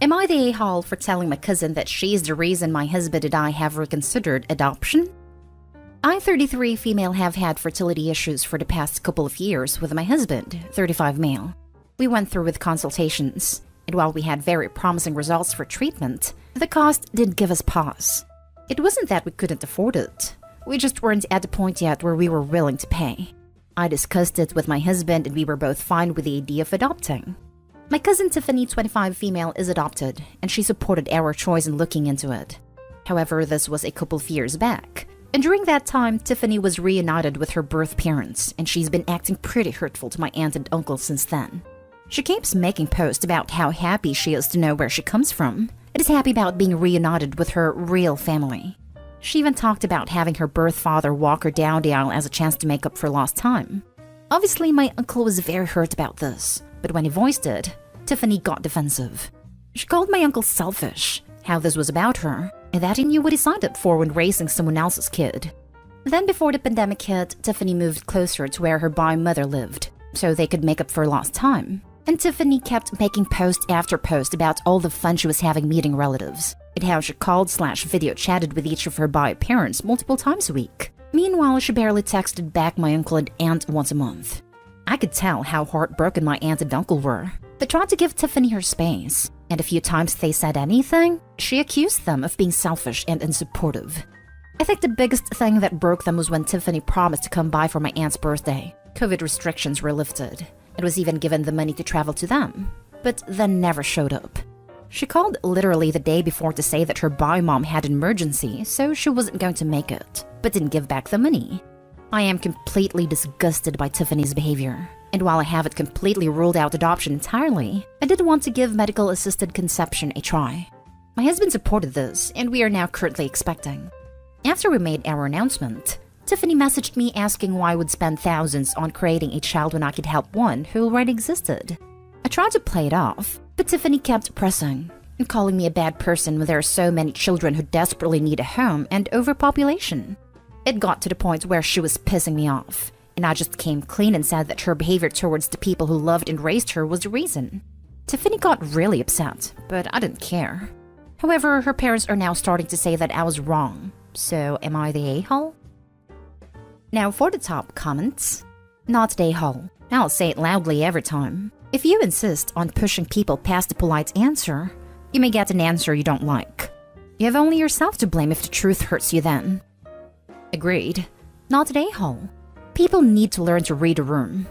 Am I the a-hole for telling my cousin that she's the reason my husband and I have reconsidered adoption? I, 33 female, have had fertility issues for the past couple of years with my husband, 35 male. We went through with consultations, and while we had very promising results for treatment, the cost did give us pause. It wasn't that we couldn't afford it. We just weren't at the point yet where we were willing to pay. I discussed it with my husband and we were both fine with the idea of adopting. My cousin Tiffany, 25 female, is adopted, and she supported our choice in looking into it. However, this was a couple of years back. And during that time, Tiffany was reunited with her birth parents, and she's been acting pretty hurtful to my aunt and uncle since then. She keeps making posts about how happy she is to know where she comes from, and is happy about being reunited with her real family. She even talked about having her birth father walk her down the aisle as a chance to make up for lost time. Obviously, my uncle was very hurt about this, but when he voiced it, Tiffany got defensive. She called my uncle selfish, how this was about her, and that he knew what he signed up for when raising someone else's kid. Then before the pandemic hit, Tiffany moved closer to where her bio mother lived, so they could make up for lost time. And Tiffany kept making post after post about all the fun she was having meeting relatives, and how she called/video chatted with each of her bio parents multiple times a week. Meanwhile, she barely texted back my uncle and aunt once a month. I could tell how heartbroken my aunt and uncle were. They tried to give Tiffany her space, and a few times they said anything, she accused them of being selfish and unsupportive. I think the biggest thing that broke them was when Tiffany promised to come by for my aunt's birthday. COVID restrictions were lifted, and was even given the money to travel to them, but then never showed up. She called literally the day before to say that her bio mom had an emergency, so she wasn't going to make it, but didn't give back the money. I am completely disgusted by Tiffany's behavior. And while I haven't completely ruled out adoption entirely, I did want to give medical-assisted conception a try. My husband supported this, and we are now currently expecting. After we made our announcement, Tiffany messaged me asking why I would spend thousands on creating a child when I could help one who already existed. I tried to play it off, but Tiffany kept pressing, and calling me a bad person when there are so many children who desperately need a home and overpopulation. It got to the point where she was pissing me off, and I just came clean and said that her behavior towards the people who loved and raised her was the reason. Tiffany got really upset, but I didn't care. However, her parents are now starting to say that I was wrong. So, am I the a-hole? Now for the top comments. Not the a-hole. I'll say it loudly every time. If you insist on pushing people past the polite answer, you may get an answer you don't like. You have only yourself to blame if the truth hurts you then. Agreed. Not the a-hole. People need to learn to read a room.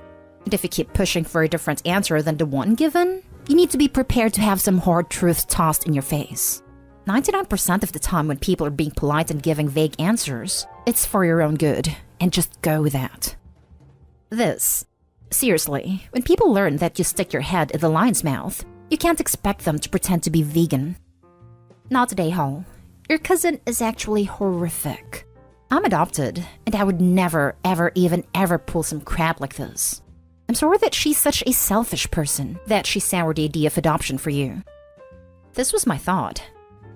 And if you keep pushing for a different answer than the one given, you need to be prepared to have some hard truths tossed in your face. 99% of the time when people are being polite and giving vague answers, it's for your own good, and just go with that. Seriously, when people learn that you stick your head in the lion's mouth, you can't expect them to pretend to be vegan. Not a a-hole. Your cousin is actually horrific. I'm adopted, and I would never, ever, even ever pull some crap like this. I'm sorry that she's such a selfish person, that she soured the idea of adoption for you. This was my thought.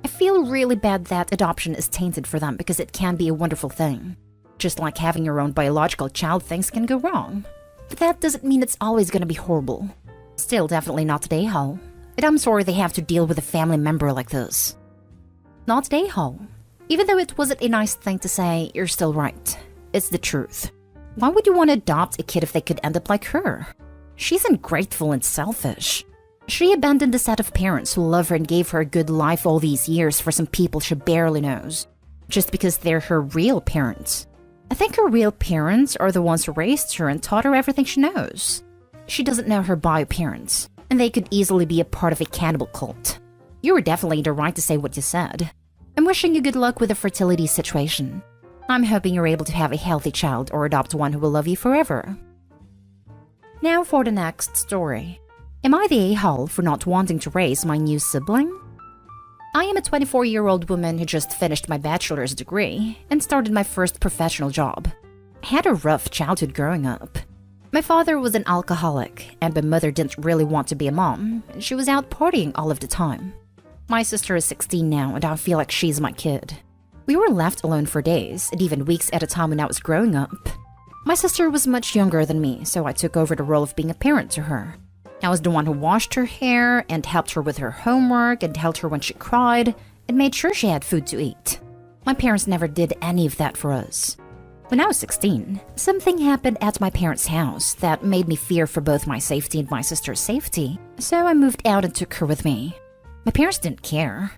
I feel really bad that adoption is tainted for them because it can be a wonderful thing. Just like having your own biological child, things can go wrong. But that doesn't mean it's always gonna be horrible. Still definitely not the a-hole. And I'm sorry they have to deal with a family member like this. Not the a-hole. Even though it wasn't a nice thing to say, you're still right. It's the truth. Why would you want to adopt a kid if they could end up like her? She's ungrateful and selfish. She abandoned a set of parents who love her and gave her a good life all these years for some people she barely knows, just because they're her real parents. I think her real parents are the ones who raised her and taught her everything she knows. She doesn't know her bio parents, and they could easily be a part of a cannibal cult. You were definitely in the right to say what you said. I'm wishing you good luck with the fertility situation. I'm hoping you're able to have a healthy child or adopt one who will love you forever. Now for the next story. Am I the a-hole for not wanting to raise my new sibling? I am a 24-year-old woman who just finished my bachelor's degree and started my first professional job. I had a rough childhood growing up. My father was an alcoholic, and my mother didn't really want to be a mom, and she was out partying all of the time. My sister is 16 now, and I feel like she's my kid. We were left alone for days, and even weeks at a time when I was growing up. My sister was much younger than me, so I took over the role of being a parent to her. I was the one who washed her hair and helped her with her homework and held her when she cried and made sure she had food to eat. My parents never did any of that for us. When I was 16, something happened at my parents' house that made me fear for both my safety and my sister's safety, so I moved out and took her with me. My parents didn't care.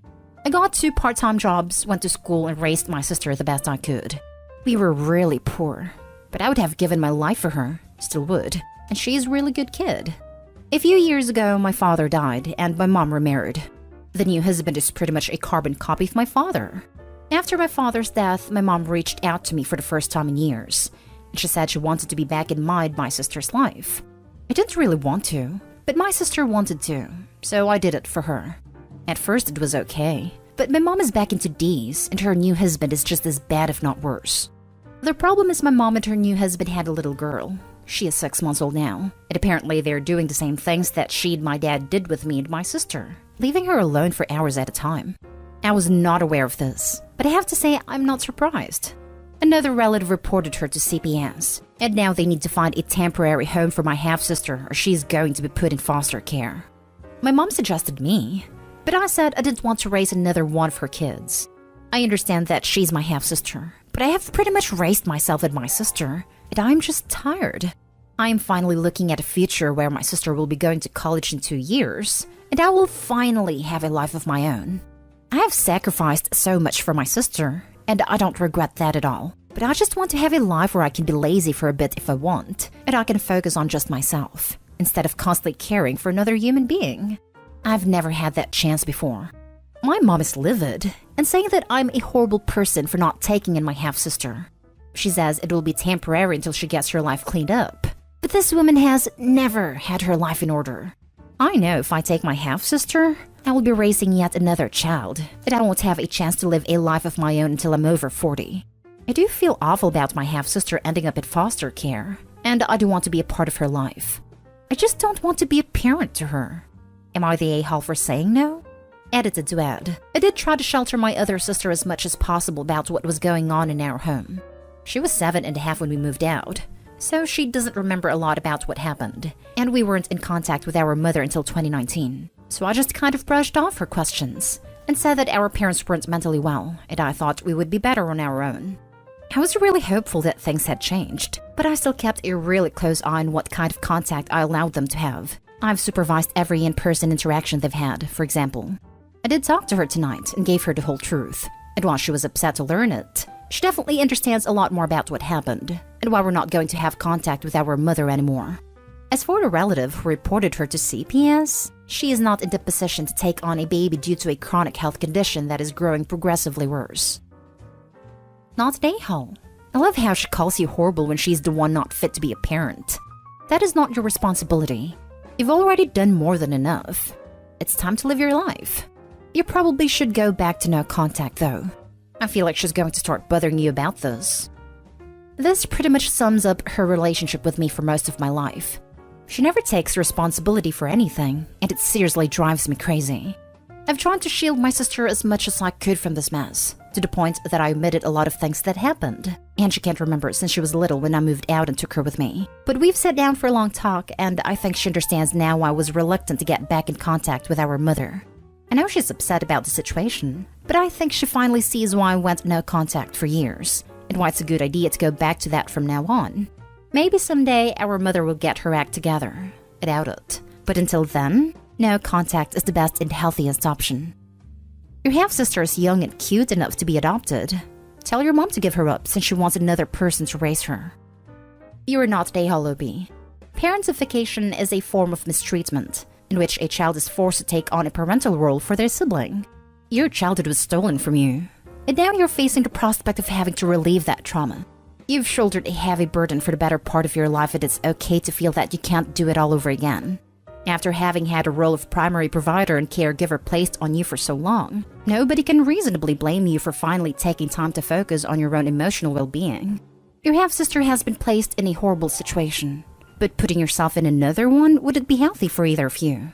I got 2 part-time jobs, went to school, and raised my sister the best I could. We were really poor, but I would have given my life for her, still would, and she's a really good kid. A few years ago, my father died and my mom remarried. The new husband is pretty much a carbon copy of my father. After my father's death, my mom reached out to me for the first time in years, and she said she wanted to be back in my sister's life. I didn't really want to, but my sister wanted to, so I did it for her. At first it was okay, but my mom is back into D's, and her new husband is just as bad if not worse. The problem is my mom and her new husband had a little girl. She is 6 months old now, and apparently they're doing the same things that she and my dad did with me and my sister, leaving her alone for hours at a time. I was not aware of this, but I have to say I'm not surprised. Another relative reported her to CPS, and now they need to find a temporary home for my half-sister or she's going to be put in foster care. My mom suggested me, but I said I didn't want to raise another one of her kids. I understand that she's my half-sister, but I have pretty much raised myself and my sister, and I'm just tired. I am finally looking at a future where my sister will be going to college in 2 years, and I will finally have a life of my own. I have sacrificed so much for my sister, and I don't regret that at all. But I just want to have a life where I can be lazy for a bit if I want, and I can focus on just myself, instead of constantly caring for another human being. I've never had that chance before. My mom is livid, and saying that I'm a horrible person for not taking in my half-sister. She says it will be temporary until she gets her life cleaned up. But this woman has never had her life in order. I know if I take my half-sister, I will be raising yet another child, and I won't have a chance to live a life of my own until I'm over 40. I do feel awful about my half-sister ending up in foster care, and I do want to be a part of her life. I just don't want to be a parent to her. Am I the a-hole for saying no? Edited to add, I did try to shelter my other sister as much as possible about what was going on in our home. She was 7.5 when we moved out, so she doesn't remember a lot about what happened, and we weren't in contact with our mother until 2019. So I just kind of brushed off her questions and said that our parents weren't mentally well, and I thought we would be better on our own. I was really hopeful that things had changed, but I still kept a really close eye on what kind of contact I allowed them to have. I've supervised every in-person interaction they've had, for example. I did talk to her tonight and gave her the whole truth, and while she was upset to learn it, she definitely understands a lot more about what happened, and why we're not going to have contact with our mother anymore. As for the relative who reported her to CPS, she is not in the position to take on a baby due to a chronic health condition that is growing progressively worse. Not an a-hole. I love how she calls you horrible when she's the one not fit to be a parent. That is not your responsibility. You've already done more than enough. It's time to live your life. You probably should go back to no contact though. I feel like she's going to start bothering you about this. This pretty much sums up her relationship with me for most of my life. She never takes responsibility for anything, and it seriously drives me crazy. I've tried to shield my sister as much as I could from this mess, to the point that I omitted a lot of things that happened, and she can't remember since she was little when I moved out and took her with me. But we've sat down for a long talk, and I think she understands now why I was reluctant to get back in contact with our mother. I know she's upset about the situation, but I think she finally sees why I went no contact for years, and why it's a good idea to go back to that from now on. Maybe someday our mother will get her act together. I doubt it. But until then, no contact is the best and healthiest option. Your half-sister is young and cute enough to be adopted. Tell your mom to give her up since she wants another person to raise her. You are not a holoby. Parentification is a form of mistreatment, in which a child is forced to take on a parental role for their sibling. Your childhood was stolen from you, and now you're facing the prospect of having to relieve that trauma. You've shouldered a heavy burden for the better part of your life, and it's okay to feel that you can't do it all over again. After having had a role of primary provider and caregiver placed on you for so long, nobody can reasonably blame you for finally taking time to focus on your own emotional well-being. Your half-sister has been placed in a horrible situation, but putting yourself in another one wouldn't be healthy for either of you.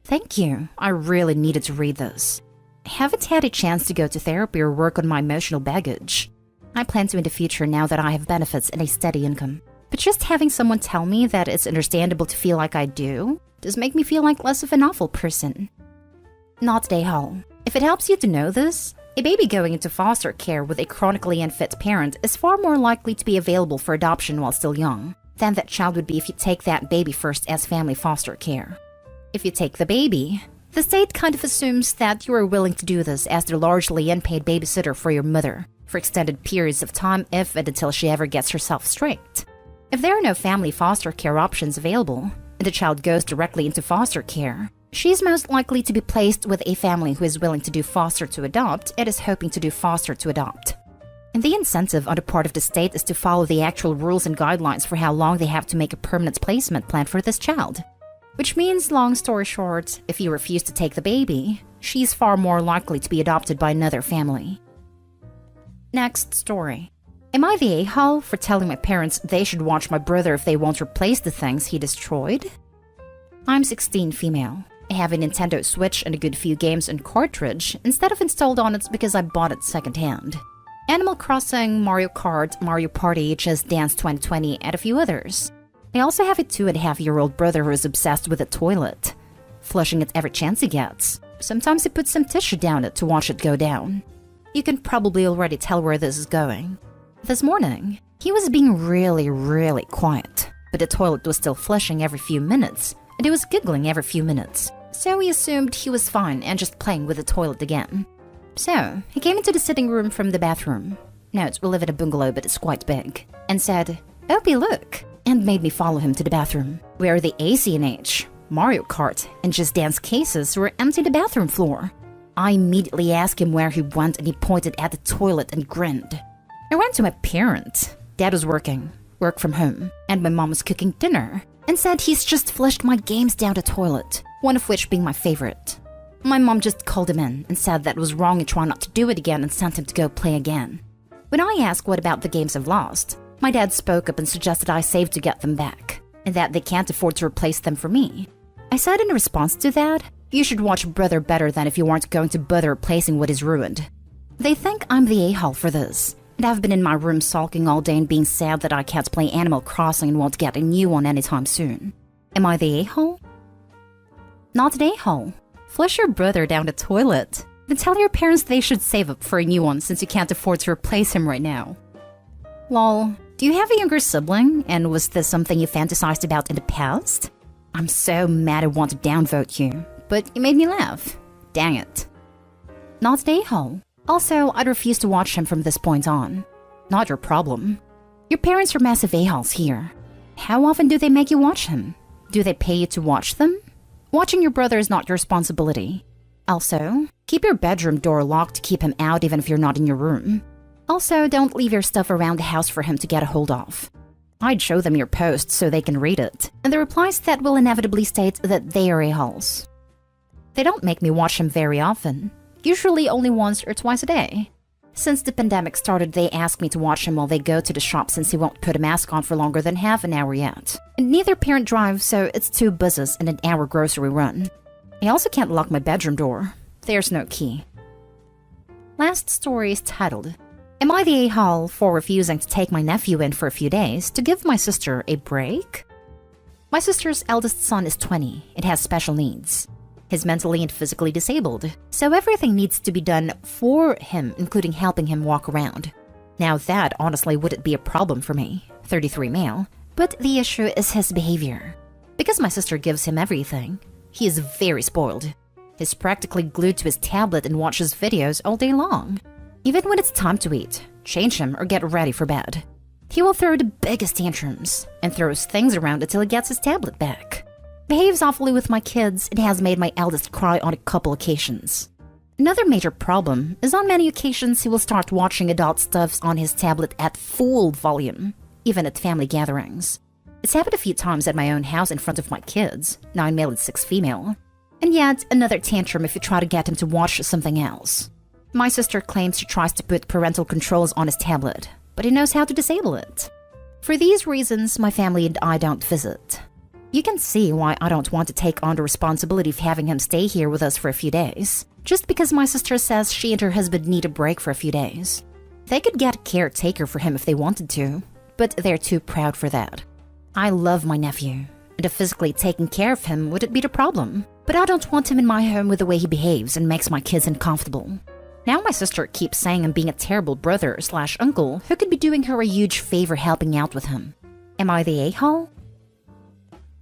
Thank you. I really needed to read this. I haven't had a chance to go to therapy or work on my emotional baggage. I plan to in the future now that I have benefits and a steady income. But just having someone tell me that it's understandable to feel like I do does make me feel like less of an awful person. Not day haul. If it helps you to know this, a baby going into foster care with a chronically unfit parent is far more likely to be available for adoption while still young than that child would be if you take that baby first as family foster care. If you take the baby, the state kind of assumes that you are willing to do this as the largely unpaid babysitter for your mother for extended periods of time if and until she ever gets herself straight. If there are no family foster care options available, and the child goes directly into foster care, she is most likely to be placed with a family who is willing to do foster to adopt and is hoping to do foster to adopt. And the incentive on the part of the state is to follow the actual rules and guidelines for how long they have to make a permanent placement plan for this child. Which means, long story short, if you refuse to take the baby, she's far more likely to be adopted by another family. Next story. Am I the a-hole for telling my parents they should watch my brother if they won't replace the things he destroyed? I'm 16 female. I have a Nintendo Switch and a good few games and cartridge instead of installed on it because I bought it secondhand. Animal Crossing, Mario Kart, Mario Party, Just Dance 2020, and a few others. I also have a 2.5-year-old brother who is obsessed with the toilet, flushing it every chance he gets. Sometimes he puts some tissue down it to watch it go down. You can probably already tell where this is going. This morning, he was being really quiet, but the toilet was still flushing every few minutes, and he was giggling every few minutes, so we assumed he was fine and just playing with the toilet again. So, he came into the sitting room from the bathroom. Note, we live in a bungalow but it's quite big, and said, "Opie, look," and made me follow him to the bathroom, where the ACNH, Mario Kart, and Just Dance cases were empty the bathroom floor. I immediately asked him where he went and he pointed at the toilet and grinned. I went to my parents. Dad was working, work from home, and my mom was cooking dinner, and said he's just flushed my games down the toilet, one of which being my favorite. My mom just called him in and said that was wrong and try not to do it again and sent him to go play again. When I asked what about the games I've lost, my dad spoke up and suggested I save to get them back, and that they can't afford to replace them for me. I said in response to that, you should watch Brother better than if you weren't going to bother replacing what is ruined. They think I'm the a-hole for this, and I've been in my room sulking all day and being sad that I can't play Animal Crossing and won't get a new one anytime soon. Am I the a-hole? Not the a-hole. Flush your brother down the toilet. Then tell your parents they should save up for a new one since you can't afford to replace him right now. Lol, do you have a younger sibling, and was this something you fantasized about in the past? I'm so mad I want to downvote you, but you made me laugh. Dang it. Not the a-hole. Also, I'd refuse to watch him from this point on. Not your problem. Your parents are massive a-holes here. How often do they make you watch him? Do they pay you to watch them? Watching your brother is not your responsibility. Also, keep your bedroom door locked to keep him out even if you're not in your room. Also, don't leave your stuff around the house for him to get a hold of. I'd show them your post so they can read it, and the replies that will inevitably state that they are a-holes. They don't make me watch him very often, usually only once or twice a day. Since the pandemic started, they ask me to watch him while they go to the shop since he won't put a mask on for longer than half an hour yet. And neither parent drives, so it's 2 buses and an hour grocery run. I also can't lock my bedroom door. There's no key. Last story is titled, Am I the a-hole for refusing to take my nephew in for a few days to give my sister a break? My sister's eldest son is 20 and has special needs. He's mentally and physically disabled, so everything needs to be done for him, including helping him walk around. Now that honestly wouldn't be a problem for me, 33 male, but the issue is his behavior. Because my sister gives him everything, he is very spoiled. He's practically glued to his tablet and watches videos all day long. Even when it's time to eat, change him, or get ready for bed, he will throw the biggest tantrums and throws things around until he gets his tablet back. Behaves awfully with my kids and has made my eldest cry on a couple occasions. Another major problem is on many occasions he will start watching adult stuffs on his tablet at full volume, even at family gatherings. It's happened a few times at my own house in front of my kids, 9 male and 6 female. And yet, another tantrum if you try to get him to watch something else. My sister claims she tries to put parental controls on his tablet, but he knows how to disable it. For these reasons, my family and I don't visit. You can see why I don't want to take on the responsibility of having him stay here with us for a few days, just because my sister says she and her husband need a break for a few days. They could get a caretaker for him if they wanted to, but they're too proud for that. I love my nephew, and if physically taking care of him wouldn't be the problem, but I don't want him in my home with the way he behaves and makes my kids uncomfortable. Now my sister keeps saying I'm being a terrible brother/uncle who could be doing her a huge favor helping out with him. Am I the a-hole?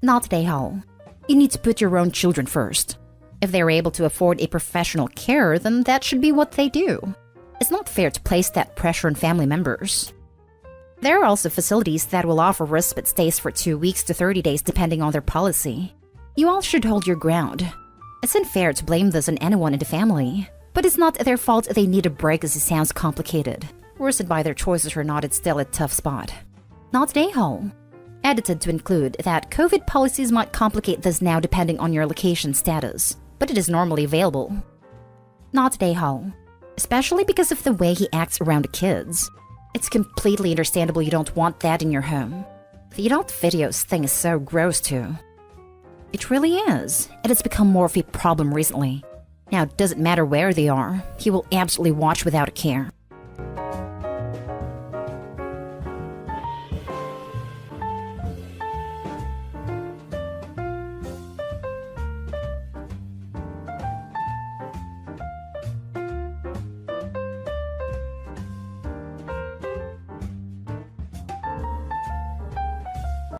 Not the a-hole. You need to put your own children first. If they're able to afford a professional carer, then that should be what they do. It's not fair to place that pressure on family members. There are also facilities that will offer respite stays for 2 weeks to 30 days depending on their policy. You all should hold your ground. It's unfair to blame this on anyone in the family, but it's not their fault they need a break as it sounds complicated. Worsened by their choices or not, it's still a tough spot. Not the a-hole. Edited to include that COVID policies might complicate this now depending on your location status, but it is normally available. Not the a-hole. Especially because of the way he acts around the kids. It's completely understandable you don't want that in your home. The adult videos thing is so gross too. It really is, and it's become more of a problem recently. Now, it doesn't matter where they are, he will absolutely watch without a care.